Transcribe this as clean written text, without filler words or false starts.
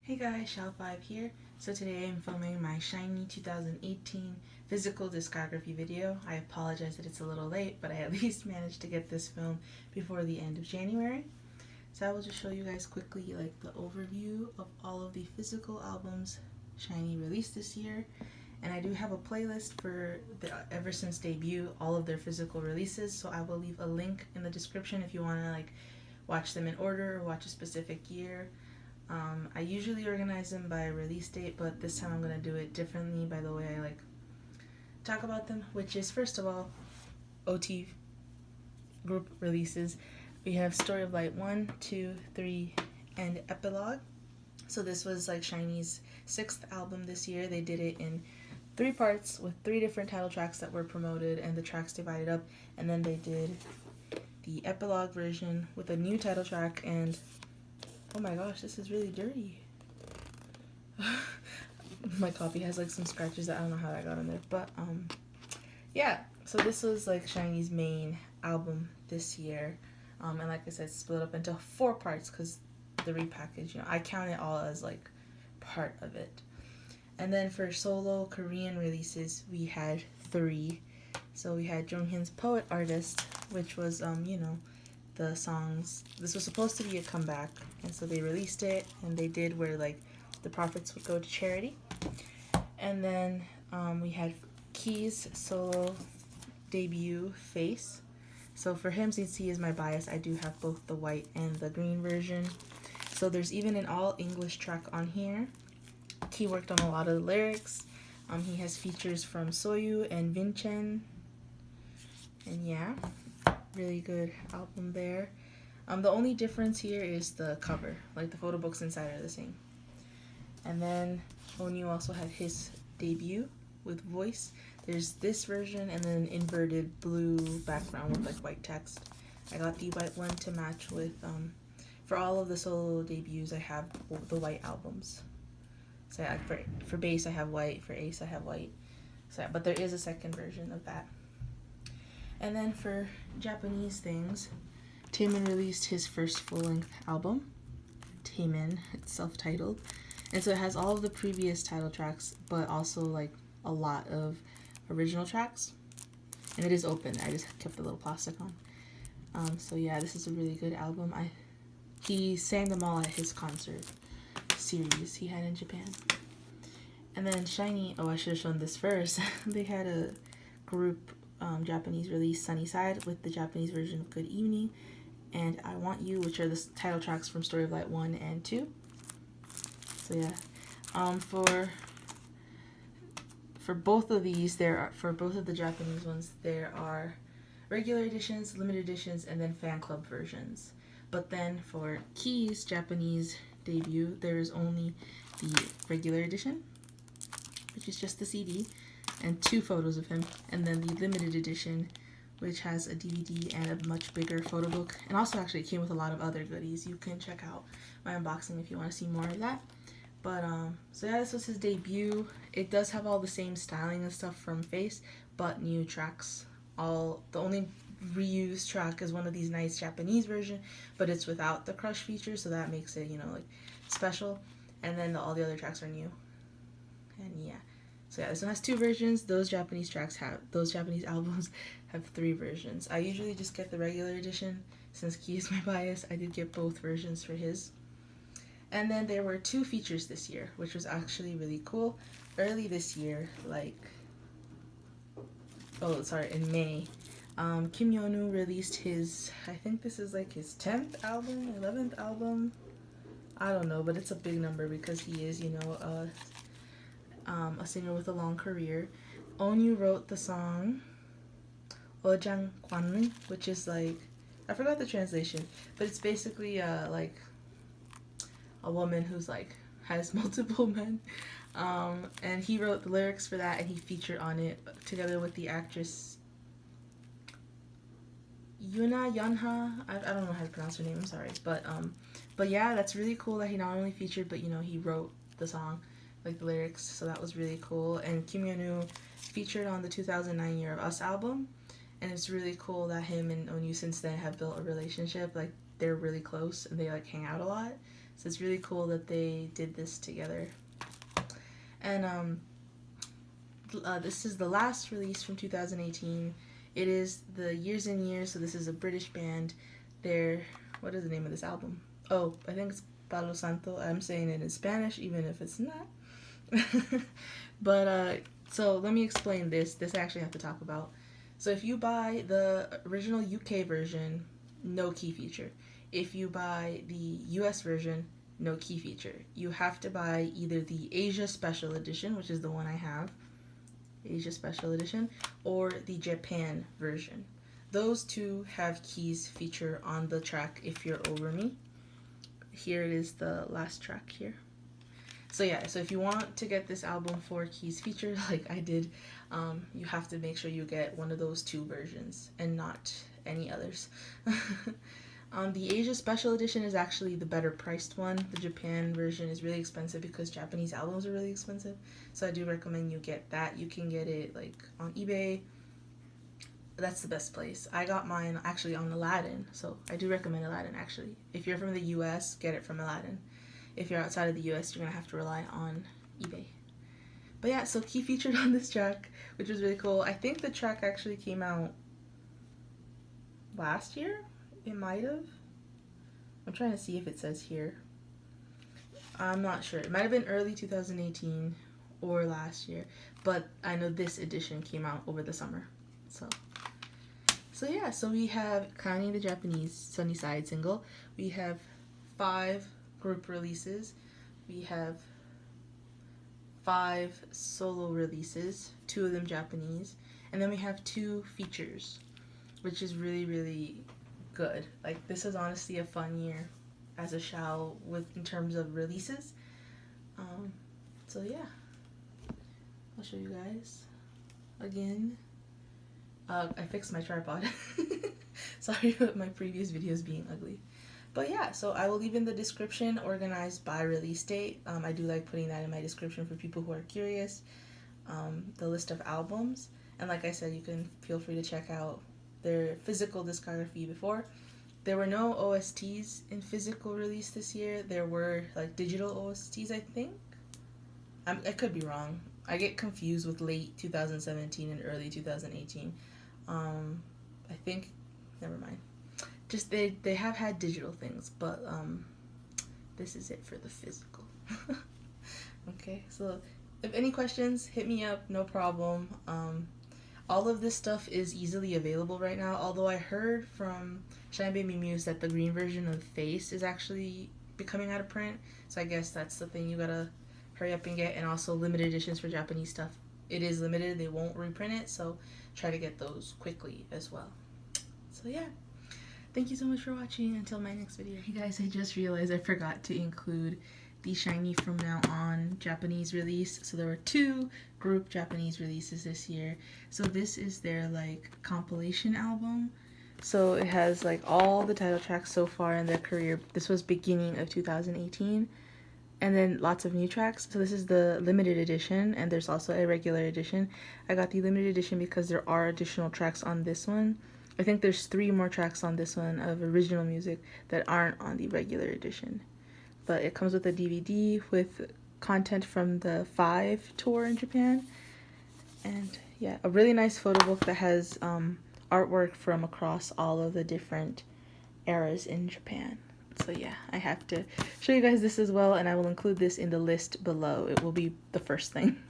Hey guys, Shell5 here. So today I'm filming my SHINee 2018 physical discography video. I apologize that it's a little late, but I at least managed to get this film before the end of January. So I will just show you guys quickly like the overview of all of the physical albums SHINee released this year. And I do have a playlist for the ever since debut, all of their physical releases. So I will leave a link in the description if you want to like watch them in order or watch a specific year. I usually organize them by release date, but this time I'm going to do it differently by the way I like talk about them, which is first of all OT group releases. We have Story of Light 1, 2, 3, and Epilogue. So this was like SHINee's 6th album this year. They did it in 3 parts with 3 different title tracks that were promoted and the tracks divided up, and then they did the Epilogue version with a new title track. And oh my gosh, this is really dirty. My copy has like some scratches that I don't know how that got in there. But yeah, so this was like SHINee's main album this year. And like I said, split up into 4 parts because the repackage, I count it all as like part of it. And then for solo Korean releases, we had 3. So we had Jonghyun's Poet Artist, which was, the songs. This was supposed to be a comeback, and so they released it, and they did where like the profits would go to charity. And then we had Key's solo debut, Face. So for him, since he is my bias, I do have both the white and the green version. So there's even an all English track on here. Key worked on a lot of the lyrics. He has features from Soyu and Vinchen. And yeah, really good album there. The only difference here is the cover. Like the photo books inside are the same. And then Onew also had his debut with Voice. There's this version and then inverted blue background with like white text. I got the white one to match with, for all of the solo debuts I have the white albums. So for bass I have white, for ace I have white. So, but there is a second version of that. And then for Japanese things, Taemin released his first full-length album, Taemin, it's self-titled. And so it has all of the previous title tracks, but also like a lot of original tracks. And it is open, I just kept the little plastic on. So yeah, this is a really good album. He sang them all at his concert series he had in Japan. And then SHINee, I should have shown this first. They had a group Japanese release, Sunny Side, with the Japanese version of Good Evening and I Want You, which are the title tracks from Story of Light 1 and 2. So yeah, for both of these, for both of the Japanese ones, there are regular editions, limited editions, and then fan club versions. But then for Key's Japanese debut, there is only the regular edition, which is just the CD and 2 photos of him, and then the limited edition, which has a DVD and a much bigger photo book, and also actually it came with a lot of other goodies. You can check out my unboxing if you want to see more of that. But so yeah, this was his debut. It does have all the same styling and stuff from Face, but new tracks. The only reused track is one of these nice Japanese version, but it's without the crush feature, so that makes it, like special. And then all the other tracks are new. And yeah. So yeah, this one has 2 versions. Those Japanese albums have 3 versions. I usually just get the regular edition. Since Key is my bias, I did get both versions for his. And then there were 2 features this year, which was actually really cool. Early this year, in May, Yeon Woo released his, I think this is like his 10th album, 11th album. I don't know, but it's a big number because he is, a singer with a long career. Onew wrote the song Ojang Kwanri, which is like, I forgot the translation, but it's basically like a woman who's like has multiple men. And he wrote the lyrics for that, and he featured on it together with the actress Yunha. I don't know how to pronounce her name, I'm sorry. But yeah, that's really cool that he not only featured, but he wrote the song, like the lyrics, so that was really cool. And Yeon Woo featured on the 2009 Year of Us album, and it's really cool that him and Onew since then have built a relationship. Like they're really close and they like hang out a lot. So it's really cool that they did this together. And this is the last release from 2018. It is the Years and Years, so this is a British band. What is the name of this album? Oh, I think it's Palo Santo. I'm saying it in Spanish, even if it's not. But, so let me explain this. This I actually have to talk about. So if you buy the original UK version, no key feature. If you buy the US version, no key feature. You have to buy either the Asia Special Edition, which is the one I have, Asia Special Edition, or the Japan version. Those two have keys feature on the track if you're over me. Here it is, the last track here. So yeah, so if you want to get this album for keys feature like I did, you have to make sure you get one of those two versions and not any others. The Asia Special Edition is actually the better priced one. The Japan version is really expensive because Japanese albums are really expensive. So I do recommend you get that. You can get it like on eBay. That's the best place. I got mine actually on Aladdin. So I do recommend Aladdin actually. If you're from the US, get it from Aladdin. If you're outside of the US, you're going to have to rely on eBay. But yeah, so key featured on this track, which was really cool. I think the track actually came out last year. It might have. I'm trying to see if it says here. I'm not sure. It might have been early 2018 or last year, but I know this edition came out over the summer. So yeah, so we have, counting the Japanese Sunny Side single, we have 5 group releases. We have 5 solo releases, 2 of them Japanese, and then we have 2 features, which is really, really good. Like, this is honestly a fun year as a SHAO in terms of releases. So yeah, I'll show you guys again. I fixed my tripod. Sorry about my previous videos being ugly. But yeah, so I will leave in the description organized by release date. I do like putting that in my description for people who are curious. The list of albums. And like I said, you can feel free to check out their physical discography before. There were no OSTs in physical release this year. There were like digital OSTs, I think. I could be wrong. I get confused with late 2017 and early 2018. I think, never mind. Just they have had digital things, but this is it for the physical. Okay, so if any questions, hit me up, no problem. All of this stuff is easily available right now, although I heard from Shine Baby Muse that the green version of Face is actually becoming out of print, so I guess that's the thing you gotta hurry up and get. And also limited editions for Japanese stuff. It is limited, they won't reprint it, so try to get those quickly as well. So yeah, thank you so much for watching. Until my next video. Hey guys, I just realized I forgot to include the SHINee From Now On Japanese release. So there were 2 group Japanese releases this year. So this is their like compilation album. So it has like all the title tracks so far in their career. This was beginning of 2018. And then lots of new tracks. So this is the limited edition, and there's also a regular edition. I got the limited edition because there are additional tracks on this one. I think there's 3 more tracks on this one of original music that aren't on the regular edition. But it comes with a DVD with content from the 5 tour in Japan. And yeah, a really nice photo book that has artwork from across all of the different eras in Japan. So yeah, I have to show you guys this as well, and I will include this in the list below. It will be the first thing.